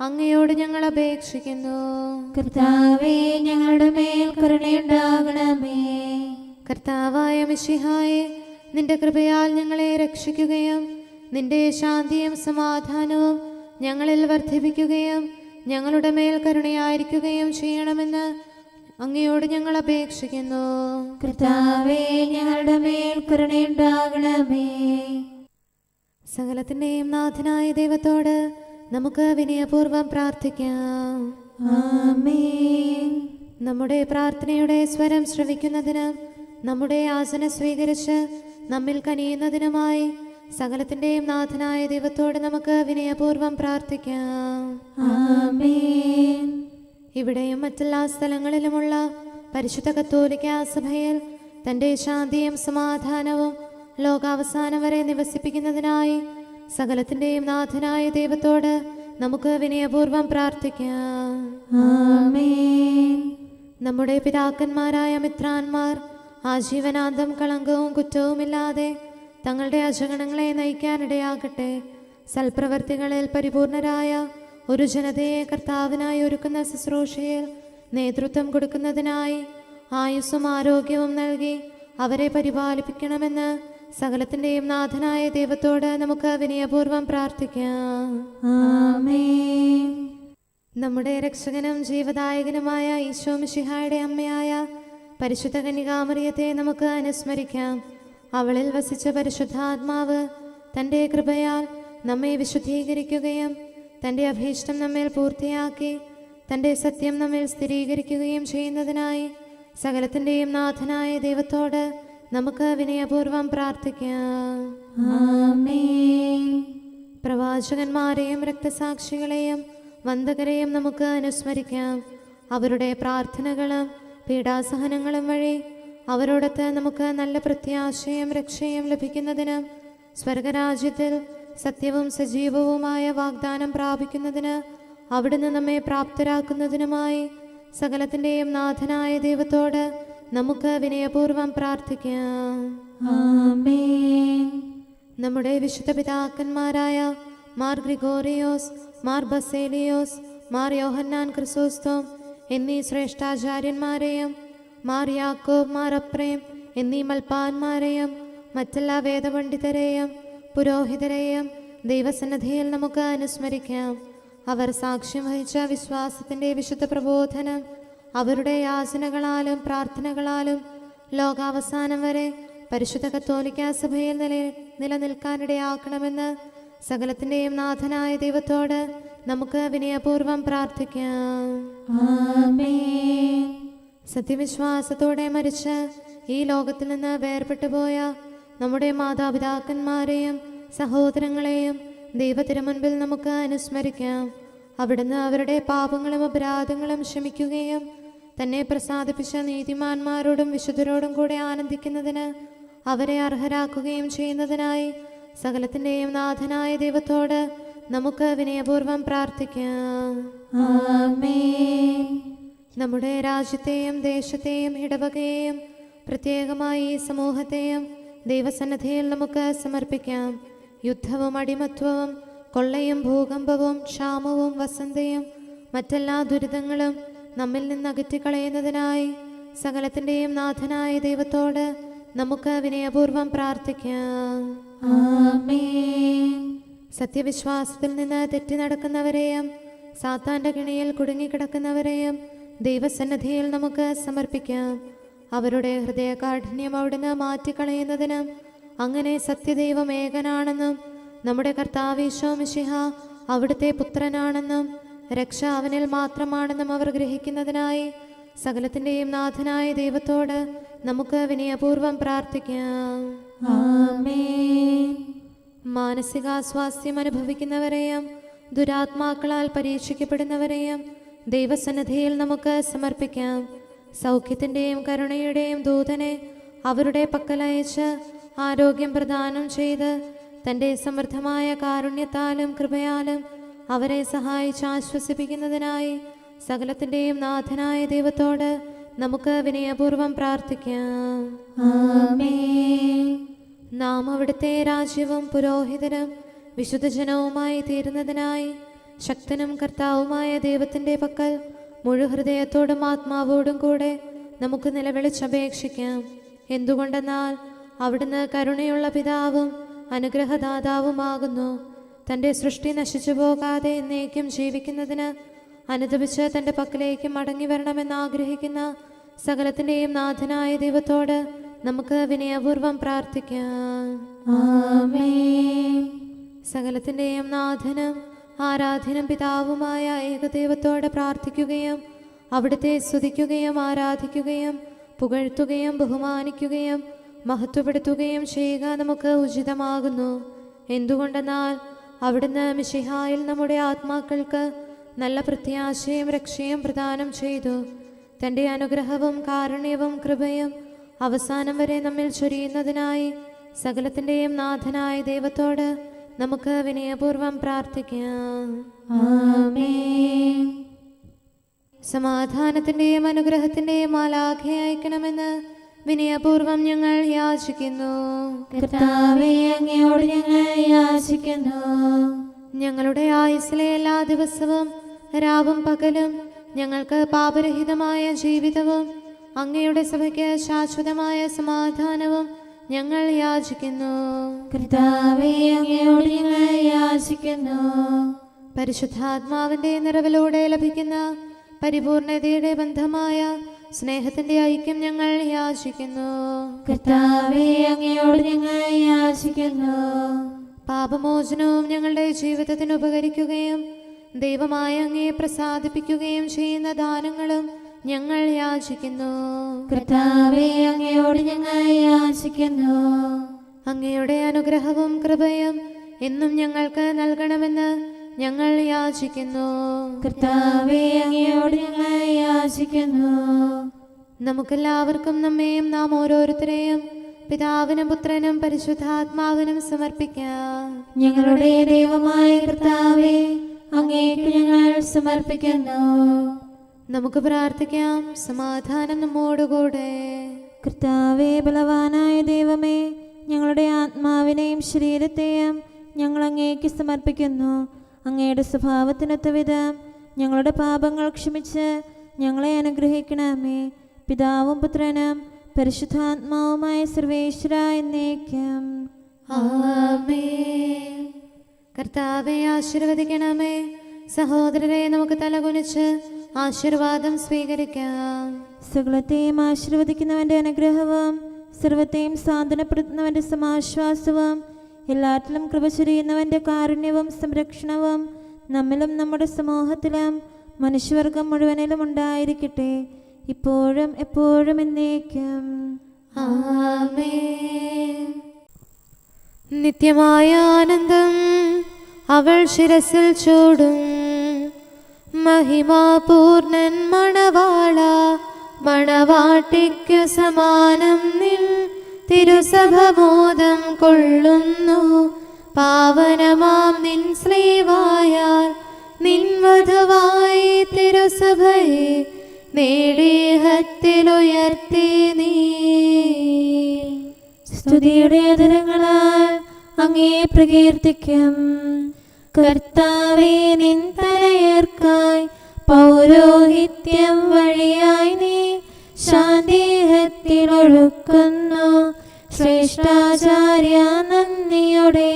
അങ്ങയോട് ഞങ്ങൾ അപേക്ഷിക്കുന്നു. കർത്താവേ, ഞങ്ങളുടെ മേൽ കരുണയുണ്ടാകണമേ. കർത്താവായ മിശിഹായെ, നിന്റെ കൃപയാൽ ഞങ്ങളെ രക്ഷിക്കുകയും നിന്റെ ശാന്തിയും സമാധാനവും ഞങ്ങളിൽ വർദ്ധിപ്പിക്കുകയും ഞങ്ങളുടെ മേൽ കരുണയായിരിക്കുകയും ചെയ്യണമെന്ന് അങ്ങയോട് ഞങ്ങൾ അപേക്ഷിക്കുന്നു. കർത്താവേ, ഞങ്ങളുടെ മേൽ കരുണയുണ്ടാകണമേ. സകലത്തിൻ്റെയും നാഥനായ ദൈവത്തോട് നമുക്ക് വിനയപൂർവ്വം പ്രാർത്ഥിക്കാം. ആമേൻ. നമ്മുടെ പ്രാർത്ഥനയുടെ സ്വരം ശ്രവിക്കുന്നതിനും നമ്മുടെ യാചന സ്വീകരിച്ച് നമ്മിൽ കനിയുന്നതിനുമായി സകലത്തിൻ്റെയും നാഥനായ ദൈവത്തോട് നമുക്ക് വിനയപൂർവ്വം പ്രാർത്ഥിക്കാം. ആമേൻ. ഇവിടെയും മറ്റെല്ലാ സ്ഥലങ്ങളിലുമുള്ള പരിശുദ്ധ കത്തോലിക്കാ സഭയിൽ തൻ്റെ ശാന്തിയും സമാധാനവും ലോകാവസാനം വരെ നിവസിപ്പിക്കുന്നതിനായി സകലത്തിൻ്റെയും നാഥനായ ദൈവത്തോട് നമുക്ക് വിനയപൂർവ്വം പ്രാർത്ഥിക്കാം. ആമേൻ. നമ്മുടെ പിതാക്കന്മാരായ മിത്രാന്മാർ ആജീവനാന്തം കളങ്കവും കുറ്റവുമില്ലാതെ തങ്ങളുടെ അജഗണങ്ങളെ നയിക്കാനിടയാകട്ടെ. സൽപ്രവർത്തികളിൽ പരിപൂർണരായ ഒരു ജനതയെ കർത്താവിനായി ഒരുക്കുന്ന ശുശ്രൂഷയിൽ നേതൃത്വം കൊടുക്കുന്നതിനായി ആയുസ്സും ആരോഗ്യവും നൽകി അവരെ പരിപാലിപ്പിക്കണമെന്ന് സകലത്തിൻ്റെയും നാഥനായ ദൈവത്തോട് നമുക്ക് വിനയപൂർവ്വം പ്രാർത്ഥിക്കാം. ആമേൻ. നമ്മുടെ രക്ഷകനും ജീവദായകനുമായ ഈശോ മിശിഹായുടെ അമ്മയായ പരിശുദ്ധ കന്യകാമറിയത്തെ നമുക്ക് അനുസ്മരിക്കാം. അവളിൽ വസിച്ച പരിശുദ്ധാത്മാവ് തൻ്റെ കൃപയാൽ നമ്മെ വിശുദ്ധീകരിക്കുകയും തൻ്റെ അഭീഷ്ടം നമ്മിൽ പൂർത്തിയാക്കി തൻ്റെ സത്യം നമ്മിൽ സ്ഥിരീകരിക്കുകയും ചെയ്യുന്നതിനായി സകലത്തിൻ്റെയും നാഥനായ ദൈവത്തോട് നമുക്ക് വിനയപൂർവ്വം പ്രാർത്ഥിക്കാം. ആമേൻ. പ്രവാചകന്മാരെയും രക്തസാക്ഷികളെയും വന്ദകരെയും നമുക്ക് അനുസ്മരിക്കാം. അവരുടെ പ്രാർത്ഥനകളും പീഡാസഹനങ്ങളും വഴി അവരോടൊത്ത് നമുക്ക് നല്ല പ്രത്യാശയും രക്ഷയും ലഭിക്കുന്നതിനും സ്വർഗരാജ്യത്തിൽ സത്യവും സജീവവുമായ വാഗ്ദാനം പ്രാപിക്കുന്നതിന് അവിടുന്ന് നമ്മെ പ്രാപ്തരാക്കുന്നതിനുമായി സകലത്തിൻ്റെയും നാഥനായ ദൈവത്തോട് നമുക്ക് വിനയപൂർവ്വം പ്രാർത്ഥിക്കാം. ആമേൻ. നമ്മുടെ വിശുദ്ധ പിതാക്കന്മാരായ മാർ ഗ്രിഗോറിയോസ്, മാർ ബസേലിയോസ്, മാർ യോഹന്നാൻ ക്രിസോസ്തോം എന്നീ ശ്രേഷ്ഠാചാര്യന്മാരെയും മാർ യാക്കോബ്, മാർ അപ്രേം എന്നീ മൽപ്പാന്മാരെയും മറ്റെല്ലാ വേദപണ്ഡിതരെയും പുരോഹിതരെയും ദൈവസന്നിധിയിൽ നമുക്ക് അനുസ്മരിക്കാം. അവർ സാക്ഷ്യം വഹിച്ച വിശ്വാസത്തിൻ്റെ വിശുദ്ധ പ്രബോധനം അവരുടെ യാചനകളാലും പ്രാർത്ഥനകളാലും ലോകാവസാനം വരെ പരിശുദ്ധ കത്തോലിക്കാ സഭയിൽ നിലനിൽക്കാനിടയാക്കണമെന്ന് സകലത്തിൻ്റെയും നാഥനായ ദൈവത്തോട് നമുക്ക് വിനയപൂർവ്വം പ്രാർത്ഥിക്കാം. ആമേൻ. സത്യവിശ്വാസത്തോടെ മരിച്ച് ഈ ലോകത്തിൽ നിന്ന് വേർപെട്ടുപോയ നമ്മുടെ മാതാപിതാക്കന്മാരെയും സഹോദരങ്ങളെയും ദൈവത്തിരുമുൻപിൽ നമുക്ക് അനുസ്മരിക്കാം. അവിടുന്ന് അവരുടെ പാപങ്ങളും അപരാധങ്ങളും ക്ഷമിക്കുകയും തന്നെ പ്രസാദിപ്പിച്ച നീതിമാന്മാരോടും വിശുദ്ധരോടും കൂടെ ആനന്ദിക്കുന്നതിന് അവരെ അർഹരാക്കുകയും ചെയ്യുന്നതിനായി സകലത്തിൻ്റെയും നാഥനായ ദൈവത്തോട് നമുക്ക് വിനയപൂർവ്വം പ്രാർത്ഥിക്കാം. ആമേൻ. നമ്മുടെ രാജ്യത്തെയും ദേശത്തെയും ഇടവകയെയും പ്രത്യേകമായി ഈ സമൂഹത്തെയും ദൈവസന്നിധിയിൽ നമുക്ക് സമർപ്പിക്കാം. യുദ്ധവും അടിമത്വവും കൊള്ളയും ഭൂകമ്പവും ക്ഷാമവും വസന്തയും മറ്റെല്ലാ ദുരിതങ്ങളും നമ്മിൽ നിന്ന് അകറ്റിക്കളയുന്നതിനായി സകലത്തിൻ്റെയും നാഥനായ ദൈവത്തോട് നമുക്ക് വിനയപൂർവ്വം പ്രാർത്ഥിക്കാം. ആമേൻ. സത്യവിശ്വാസത്തിൽ നിന്ന് തെറ്റി നടക്കുന്നവരെയും സാത്താൻ്റെ കിണിയിൽ കുടുങ്ങിക്കിടക്കുന്നവരെയും ദൈവസന്നിധിയിൽ നമുക്ക് സമർപ്പിക്കാം. അവരുടെ ഹൃദയകാഠിന്യം അവിടുന്ന് മാറ്റിക്കളയുന്നതിനും അങ്ങനെ സത്യദൈവം ഏകനാണെന്നും നമ്മുടെ കർത്താവ് ഈശോ മിശിഹ അവിടുത്തെ പുത്രനാണെന്നും രക്ഷ അവനിൽ മാത്രമാണെന്നും അവർ ഗ്രഹിക്കുന്നതിനായി സകലത്തിൻ്റെയും നാഥനായ ദൈവത്തോട് നമുക്ക് വിനയപൂർവ്വം പ്രാർത്ഥിക്കാം. ആമേൻ. മാനസികാസ്വാസ്ഥ്യം അനുഭവിക്കുന്നവരെയും ദുരാത്മാക്കളാൽ പരീക്ഷിക്കപ്പെടുന്നവരെയും ദൈവസന്നിധിയിൽ നമുക്ക് സമർപ്പിക്കാം. സൗഖ്യത്തിൻ്റെയും കരുണയുടെയും ദൂതനെ അവരുടെ പക്കലയച്ച് ആരോഗ്യം പ്രദാനം ചെയ്ത് തൻ്റെ സമൃദ്ധമായ കാരുണ്യത്താലും കൃപയാലും അവരെ സഹായിച്ച് ആശ്വസിപ്പിക്കുന്നതിനായി സകലത്തിൻ്റെയും നാഥനായ ദൈവത്തോട് നമുക്ക് വിനയപൂർവ്വം പ്രാർത്ഥിക്കാം. ആമേൻ. നാം അവിടുത്തെ രാജ്യവും പുരോഹിതനും വിശുദ്ധജനവുമായി തീരുന്നതിനായി ശക്തനും കർത്താവുമായ ദൈവത്തിൻ്റെ പക്കൽ മുഴുഹൃദയത്തോടും ആത്മാവോടും കൂടെ നമുക്ക് നിലവിളിച്ചപേക്ഷിക്കാം. എന്തുകൊണ്ടെന്നാൽ അവിടുന്ന് കരുണയുള്ള പിതാവും അനുഗ്രഹദാതാവുമാകുന്നു. തൻ്റെ സൃഷ്ടി നശിച്ചു പോകാതെ എന്നേക്കും ജീവിക്കുന്നതിന് അനുദപിച്ച് തൻ്റെ പക്കലേക്ക് മടങ്ങി വരണമെന്ന് ആഗ്രഹിക്കുന്ന സകലത്തിൻ്റെയും നാഥനായ ദൈവത്തോട് നമുക്ക് വിനയപൂർവ്വം പ്രാർത്ഥിക്കാം. ആമേൻ. സകലത്തിൻ്റെയും നാഥനും ആരാധ്യനും പിതാവുമായ ഏകദൈവത്തോട് പ്രാർത്ഥിക്കുകയും അവിടുത്തെ സ്തുതിക്കുകയും ആരാധിക്കുകയും പുകഴ്ത്തുകയും ബഹുമാനിക്കുകയും മഹത്വപ്പെടുത്തുകയും ചെയ്യുക നമുക്ക് ഉചിതമാകുന്നു. എന്തുകൊണ്ടെന്നാൽ അവിടുന്ന് മിശിഹായിൽ നമ്മുടെ ആത്മാക്കൾക്ക് നല്ല പ്രത്യാശയും രക്ഷയും പ്രദാനം ചെയ്തു. തൻ്റെ അനുഗ്രഹവും കാരുണ്യവും കൃപയും അവസാനം വരെ നമ്മിൽ ചൊരിയുന്നതിനായി സകലത്തിൻ്റെയും നാഥനായ ദൈവത്തോട് നമുക്ക് വിനയപൂർവ്വം പ്രാർത്ഥിക്കാം. ആമേൻ. സമാധാനത്തിൻ്റെയും അനുഗ്രഹത്തിൻ്റെയും മാലാഖയെ അയക്കണമെന്ന് വിനയപൂർവ്വം ഞങ്ങൾ യാചിക്കുന്നു. കർത്താവേ, അങ്ങയോട് ഞങ്ങൾ യാചിക്കുന്നു. ഞങ്ങളുടെ ആയുസ്സിലെ എല്ലാ ദിവസവും രാവും പകലും ഞങ്ങൾക്ക് പാപരഹിതമായ ജീവിതവും അങ്ങയുടെ സഭയ്ക്ക് ശാശ്വതമായ സമാധാനവും ഞങ്ങൾ യാചിക്കുന്നു. കർത്താവേ, അങ്ങയോട് ഞങ്ങൾ യാചിക്കുന്നു. പരിശുദ്ധാത്മാവിൻ്റെ നിറവിലൂടെ ലഭിക്കുന്ന പരിപൂർണതയുടെ ബന്ധമായ സ്നേഹത്തിൻ്റെ ഐക്യം ഞങ്ങൾ യാചിക്കുന്നു. കർത്താവേ, അങ്ങയോട് ഞങ്ങൾ യാചിക്കുന്നു. പാപമോചനവും ഞങ്ങളുടെ ജീവിതത്തിന് ഉപകരിക്കുകയും ദൈവമായ അങ്ങയെ പ്രസാദിപ്പിക്കുകയും ചെയ്യുന്ന ദാനങ്ങളും ഞങ്ങൾ യാചിക്കുന്നു. കർത്താവേ, അങ്ങയോട് ഞങ്ങൾ യാചിക്കുന്നു. അങ്ങയുടെ അനുഗ്രഹവും കൃപയും എന്നും ഞങ്ങൾക്ക് നൽകണമെന്ന് ഞങ്ങൾ യാചിക്കുന്നു. കർത്താവേ, അങ്ങയോട് ഞങ്ങൾ യാചിക്കുന്നു. നമുക്കെല്ലാവർക്കും നമ്മെയും നാം ഓരോരുത്തരെയും പിതാവിനും പുത്രനും പരിശുദ്ധാത്മാവിനും സമർപ്പിക്കാം. ഞങ്ങളുടെ ദൈവമായ കർത്താവേ, അങ്ങേക്ക് ഞങ്ങൾ സമർപ്പിക്കുന്നു. നമുക്ക് പ്രാർത്ഥിക്കാം. സമാധാനം നമ്മോടുകൂടെ. കർത്താവേ, ബലവാനായ ദൈവമേ, ഞങ്ങളുടെ ആത്മാവിനെയും ശരീരത്തെയും ഞങ്ങൾ അങ്ങേക്ക് സമർപ്പിക്കുന്നു. അങ്ങയുടെ സ്വഭാവത്തിനൊത്ത വിധം ഞങ്ങളുടെ പാപങ്ങൾ ക്ഷമിച്ച് ഞങ്ങളെ അനുഗ്രഹിക്കണമേ. പിതാവും പുത്രനും പരിശുദ്ധാത്മാവുമായ സർവേശ്വര എന്നേക്കും. ആമേൻ. കർത്താവെ ആശീർവദിക്കണമേ. സഹോദരരെ, നമുക്ക് തലകുനിച്ച് ആശീർവാദം സ്വീകരിക്കാം. സകലത്തെയും ആശീർവദിക്കുന്നവന്റെ അനുഗ്രഹവും സർവത്തെയും സാന്ത്വനപ്പെടുത്തുന്നവന്റെ സമാശ്വാസവും എല്ലാറ്റിലും കൃപ ചൊരിയുന്നവന്റെ കാരുണ്യവും സംരക്ഷണവും നമ്മിലും നമ്മുടെ സമൂഹത്തിലും മനുഷ്യവർഗം മുഴുവനിലും ഉണ്ടായിരിക്കട്ടെ, ഇപ്പോഴും എപ്പോഴും എന്നേക്കും. ആമേൻ. നിത്യമായ ആനന്ദം അവൾ ശിരസിൽ ചൂടും. മഹിമാപൂർണൻ മണവാള, മണവാട്ടിക്കു സമാനം നിൻ തിരുസഭബോധം കൊള്ളുന്നു. പാവനമാം നിൻ സ്ലീവായാൽ നിൻ വധുവായി തിരുസഭയെ നേടിഹത്തിലുയർത്തി നീ. സ്തുതിയുടെ അധരങ്ങളാൽ അങ്ങേ പ്രകീർത്തിക്കും. കർത്താവേ, നിൻ തലയർക്കായി പൗരോഹിത്യം വഴിയായി നീ ശാന്തിഹത്തിലൊഴുക്കുന്നു. ശ്രേഷ്ഠാചാര്യ, നന്ദിയുടെ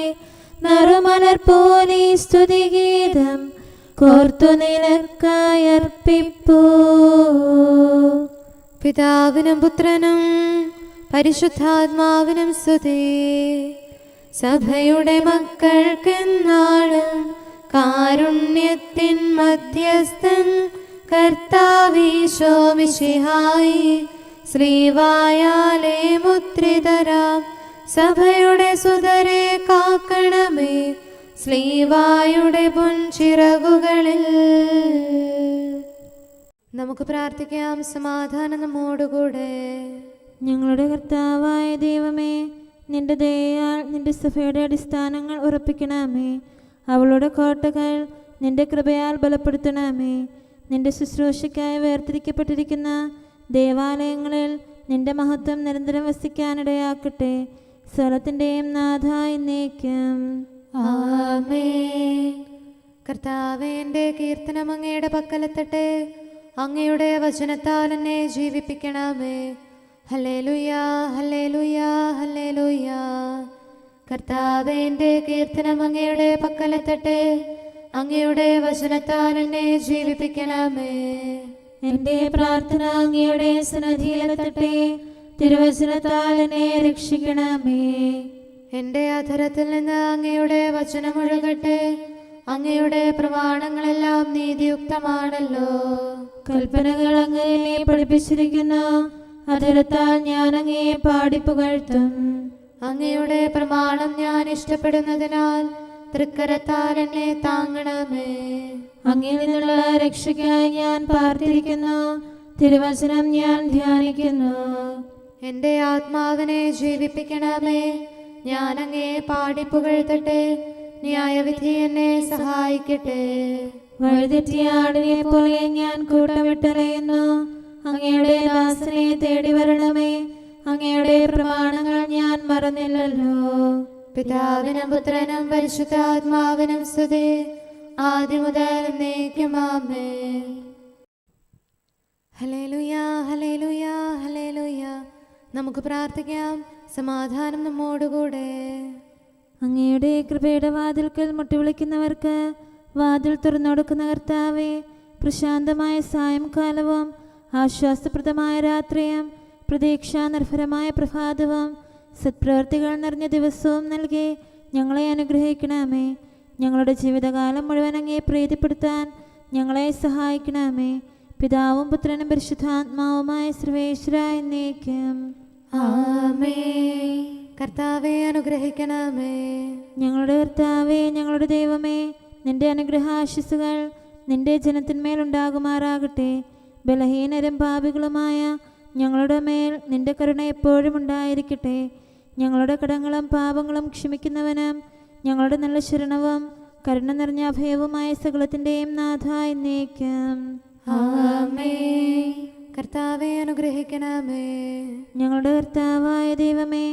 നറുമലർ പോലെ സ്തുതിഗീതം കോർത്തു നിനക്കായി അർപ്പിപ്പൂ. പിതാവിനും പുത്രനും പരിശുദ്ധാത്മാവിനും സ്തുതി. സഭയുടെ മക്കൾക്കെന്നാളും കാരുണ്യത്തിൻ മധ്യസ്ഥൻ കർത്താവീശോ മിശിഹായി ശ്രീവായാലേ മുദ്രിതരാം സഭയുടെ സുതരെ കാക്കണമേ ശ്രീവായുടെ പൊൻചിറകുകളിൽ. നമുക്ക് പ്രാർത്ഥിക്കാം. സമാധാനം നമ്മോടുകൂടെ. ഞങ്ങളുടെ കർത്താവായ ദൈവമേ, നിന്റെ ദയയാൽ നിന്റെ സഭയുടെ അടിസ്ഥാനങ്ങൾ ഉറപ്പിക്കണമേ. അവളുടെ കോട്ടകൾ നിന്റെ കൃപയാൽ ബലപ്പെടുത്തണമേ. നിന്റെ ശുശ്രൂഷയ്ക്കായി വേർതിരിക്കപ്പെട്ടിരിക്കുന്ന ദേവാലയങ്ങളിൽ നിന്റെ മഹത്വം നിരന്തരം വസിക്കാനിടയാക്കട്ടെ. സ്വലത്തിൻ്റെയും നാഥ എന്നേക്കും. ആമേൻ. കർത്താവേ, എൻ്റെ കീർത്തനം അങ്ങയുടെ പക്കലെത്തട്ടെ. അങ്ങയുടെ വചനത്താൽ എന്നെ ജീവിപ്പിക്കണമേ. ഹല്ലേലൂയാ, ഹല്ലേലൂയാ, ഹല്ലേലൂയാ. കർത്താവേ, എൻ്റെ കീർത്തനം അങ്ങയുടെ പക്കലെത്തട്ടെ. അങ്ങയുടെ വചനത്താൽ എന്നെ ജീവിപ്പിക്കണമേ. എൻ്റെ പ്രാർത്ഥന അങ്ങയുടെ സന്നിധിയിലെത്തട്ടെ. തിരുവചനത്താൽ എന്നെ രക്ഷിക്കണമേ. എൻ്റെ അധരത്തിൽ നിന്ന് അങ്ങയുടെ വചനമൊഴുകട്ടെ. അങ്ങയുടെ പ്രമാണങ്ങളെല്ലാം നീതിയുക്തമാണല്ലോ. കൽപ്പനകൾ അങ്ങനെ പഠിപ്പിച്ചിരിക്കുന്നു. അധരത്താൽ ഞാൻ അങ്ങയെ പാടിപ്പുകഴ്ത്തും. അങ്ങയുടെ പ്രമാണം ഞാൻ ഇഷ്ടപ്പെടുന്നതിനാൽ തൃക്കരത്താൽ എന്നെ താങ്ങണമേ. അങ്ങിൽ നിന്നുള്ള രക്ഷയ്ക്കായി ഞാൻ പാർത്തിരിക്കുന്നു. തിരുവചനം ഞാൻ ധ്യാനിക്കുന്നു. എൻ്റെ ആത്മാവിനെ ജീവിപ്പിക്കണമേ. ഞാൻ അങ്ങയെ പാടിപ്പുകഴ്ത്തട്ടെ. ന്യായവിധി എന്നെ സഹായിക്കട്ടെ. വഴിതെറ്റിയ ആടിനെ പോലെ ഞാൻ കൂട്ടമിട്ടറിയുന്നു. അങ്ങയുടെ ദാസനെ തേടി വരണമേ. അങ്ങയുടെ പ്രമാണങ്ങൾ ഞാൻ മറന്നില്ലല്ലോ. പിതാവിനും പുത്രനും പരിശുദ്ധാത്മാവിനും സ്തുതി. ആദ്യം മുതൽ എന്നേക്കും ആമേൻ. ഹല്ലേലൂയാ, ഹല്ലേലൂയാ, ഹല്ലേലൂയാ. നമുക്ക് പ്രാർത്ഥിക്കാം. സമാധാനം നമ്മോടുകൂടെ. അങ്ങയുടെ കൃപയുടെ വാതിൽക്കൽ മുട്ടിവിളിക്കുന്നവർക്ക് വാതിൽ തുറന്നുകൊടുക്കുന്ന കർത്താവേ, പ്രശാന്തമായ സായംകാലവും ആശ്വാസപ്രദമായ രാത്രിയും പ്രതീക്ഷാനിർഭരമായ പ്രഭാതവും സത്പ്രവൃത്തികൾ നിറഞ്ഞ ദിവസവും നൽകി ഞങ്ങളെ അനുഗ്രഹിക്കണമേ. ഞങ്ങളുടെ ജീവിതകാലം മുഴുവൻ അങ്ങയെ പ്രീതിപ്പെടുത്താൻ ഞങ്ങളെ സഹായിക്കണമേ. പിതാവും പുത്രനും പരിശുദ്ധാത്മാവുമായ സർവേശ്വര എന്നേക്കും. ആമേൻ. കർത്താവേ, അനുഗ്രഹിക്കണമേ. ഞങ്ങളുടെ കർത്താവേ, ഞങ്ങളുടെ ദൈവമേ, നിന്റെ അനുഗ്രഹാശിസുകൾ നിന്റെ ജനത്തിന്മേലുണ്ടാകുമാറാകട്ടെ. ബലഹീനരും പാപികളുമായ ഞങ്ങളുടെ മേൽ നിന്റെ കരുണ എപ്പോഴും ഉണ്ടായിരിക്കട്ടെ. ഞങ്ങളുടെ കടങ്ങളും പാപങ്ങളും ക്ഷമിക്കുന്നവനും ഞങ്ങളുടെ നല്ല ശരണവും കരുണ നിറഞ്ഞ അഭയവുമായ സകലത്തിൻ്റെയും നാഥ എന്നേക്കും. ആമേൻ. കർത്താവേ, അനുഗ്രഹിക്കണമേ. ഞങ്ങളുടെ കർത്താവായ ദൈവമേ,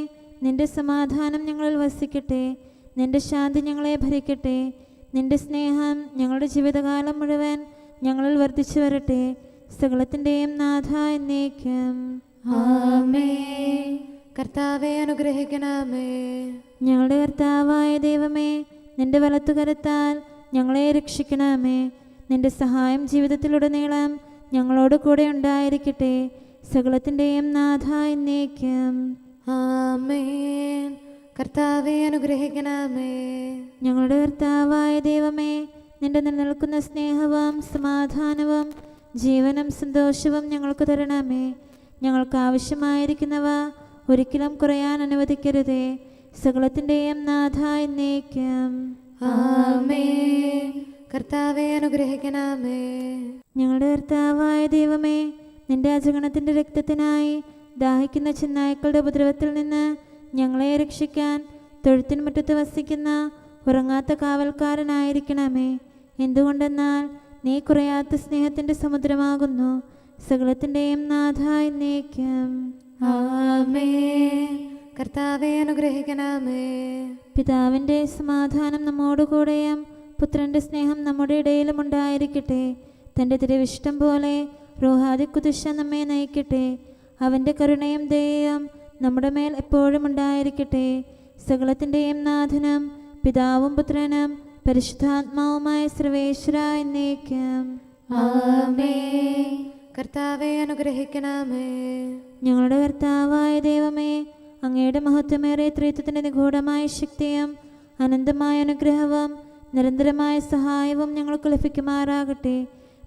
നിന്റെ സമാധാനം ഞങ്ങളിൽ വസിക്കട്ടെ. നിന്റെ ശാന്തി ഞങ്ങളെ ഭരിക്കട്ടെ. നിന്റെ സ്നേഹം ഞങ്ങളുടെ ജീവിതകാലം മുഴുവൻ ഞങ്ങളിൽ വർദ്ധിച്ചു വരട്ടെ. സകലത്തിൻ്റെയും നാഥ എന്നേക്കും. ആമേൻ. കർത്താവേ, അനുഗ്രഹിക്കണമേ. ഞങ്ങളുടെ കർത്താവായ ദൈവമേ, നിന്റെ വലത്തുകരത്താൽ ഞങ്ങളെ രക്ഷിക്കണമേ. നിന്റെ സഹായം ജീവിതത്തിലുടനീളം ഞങ്ങളോട് കൂടെ ഉണ്ടായിരിക്കട്ടെ. സകലത്തിൻ്റെയും നാഥ എന്നേക്കും. ആമേൻ. കർത്താവേ, അനുഗ്രഹിക്കണമേ. ഞങ്ങളുടെ കർത്താവായ ദൈവമേ, നിന്റെ നിലനിൽക്കുന്ന സ്നേഹവും സമാധാനവും ജീവനും സന്തോഷവും ഞങ്ങൾക്ക് തരണമേ. ഞങ്ങൾക്ക് ആവശ്യമായിരിക്കുന്നവ ഒരിക്കലും കുറയാൻ അനുവദിക്കരുതേ. സകലത്തിൻ്റെയും നാഥ എന്നേക്കും. ആമേൻ. കർത്താവേ, അനുഗ്രഹിക്കണമേ. ഞങ്ങളുടെ കർത്താവായ ദൈവമേ, നിന്റെ അജഗണത്തിൻ്റെ രക്തത്തിനായി ദാഹിക്കുന്ന ചെന്നായ്ക്കളുടെ ഉപദ്രവത്തിൽ നിന്ന് ഞങ്ങളെ രക്ഷിക്കാൻ തൊഴുത്തിൻ മുറ്റത്ത് വസിക്കുന്ന ഉറങ്ങാത്ത കാവൽക്കാരനായിരിക്കണമേ. എന്തുകൊണ്ടെന്നാൽ നീ കുറയാത്ത സ്നേഹത്തിൻ്റെ സമുദ്രമാകുന്നു. സകലത്തിൻ്റെയും നാഥ എന്നേക്കും. ആമേൻ. കർത്താവേ, അനുഗ്രഹിക്കണമേ. പിതാവിൻ്റെ സമാധാനം നമ്മോടുകൂടെയും പുത്രൻ്റെ സ്നേഹം നമ്മുടെ ഇടയിലും ഉണ്ടായിരിക്കട്ടെ. തൻ്റെ തിരുവിഷ്ടം പോലെ റോഹാദിക്കുദിശ നമ്മെ നയിക്കട്ടെ. അവൻ്റെ കരുണയും ദയയും നമ്മുടെ മേൽ എപ്പോഴും ഉണ്ടായിരിക്കട്ടെ. സകലത്തിൻ്റെയും നാഥനും പിതാവും പുത്രനും പരിശുദ്ധാത്മാവുമായ സർവേശ്വര എന്നേക്കും. ആമേൻ. കർത്താവെ അനുഗ്രഹിക്കണമേ. ഞങ്ങളുടെ കർത്താവായ ദൈവമേ, അങ്ങയുടെ മഹത്വമേറിയ ത്രിത്വത്തിന്റെ നിഗൂഢമായ ശക്തിയും അനന്തമായ അനുഗ്രഹവും നിരന്തരമായ സഹായവും ഞങ്ങൾക്ക് ലഭിക്കുമാറാകട്ടെ.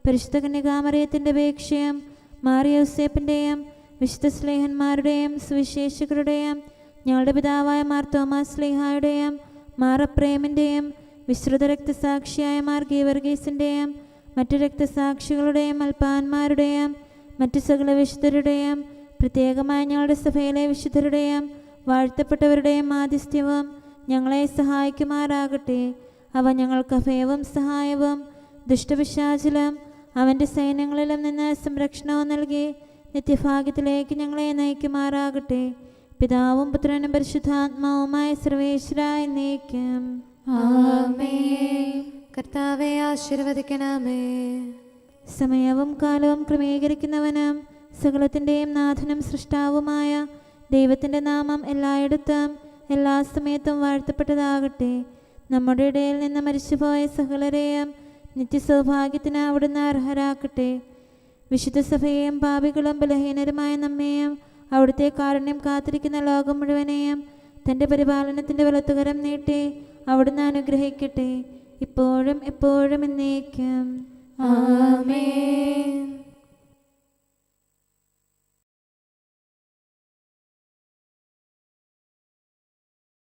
പരിശുദ്ധ കന്യകാമറിയത്തിൻ്റെ അപേക്ഷയും മാറിയോസേപ്പിൻ്റെയും വിശുദ്ധ സ്ലേഹന്മാരുടെയും സുവിശേഷകരുടെയും ഞങ്ങളുടെ പിതാവായ മാർ തോമാസ് സ്ലീഹായുടെയും മാർ അപ്രേമിൻ്റെയും വിശ്രുത രക്തസാക്ഷിയായ മാർ ഗീവർഗീസിൻ്റെയും മറ്റു രക്തസാക്ഷികളുടെയും അൽപ്പാന്മാരുടെയും മറ്റു സകല വിശുദ്ധരുടെയും പ്രത്യേകമായ ഞങ്ങളുടെ സഭയിലെ വിശുദ്ധരുടെയും വാഴ്ത്തപ്പെട്ടവരുടെയും മാധ്യസ്ഥ്യവും ഞങ്ങളെ സഹായിക്കുമാറാകട്ടെ. അവ ഞങ്ങൾക്ക് അഭയവും സഹായവും ദുഷ്ടപിശാചിലും അവൻ്റെ സൈന്യങ്ങളിലും നിന്ന് സംരക്ഷണവും നൽകി നിത്യഭാഗ്യത്തിലേക്ക് ഞങ്ങളെ നയിക്കുമാറാകട്ടെ. പിതാവും പുത്രനും പരിശുദ്ധാത്മാവുമായ സർവേശ്വര എന്നേക്കും. ആമേൻ. കർത്താവെ ആശീർവദിക്കണമേ. സമയവും കാലവും ക്രമീകരിക്കുന്നവനും സകലത്തിൻ്റെയും നാഥനും സൃഷ്ടാവുമായ ദൈവത്തിൻ്റെ നാമം എല്ലായിടത്തും എല്ലാ സമയത്തും വാഴ്ത്തപ്പെട്ടതാകട്ടെ. നമ്മുടെ ഇടയിൽ നിന്ന് മരിച്ചുപോയ സകലരെയും നിത്യസൗഭാഗ്യത്തിന് അവിടുന്ന് അർഹരാക്കട്ടെ. വിശുദ്ധ സഭയെയും പാപികളും ബലഹീനരുമായ നമ്മെയും അവിടുത്തെ കാരുണ്യം കാത്തിരിക്കുന്ന ലോകം മുഴുവനെയും തൻ്റെ പരിപാലനത്തിൻ്റെ വലത്തുകരം നീട്ടി അവിടുന്ന് അനുഗ്രഹിക്കട്ടെ, ഇപ്പോഴും എപ്പോഴും എന്നേക്കും. ആമേൻ.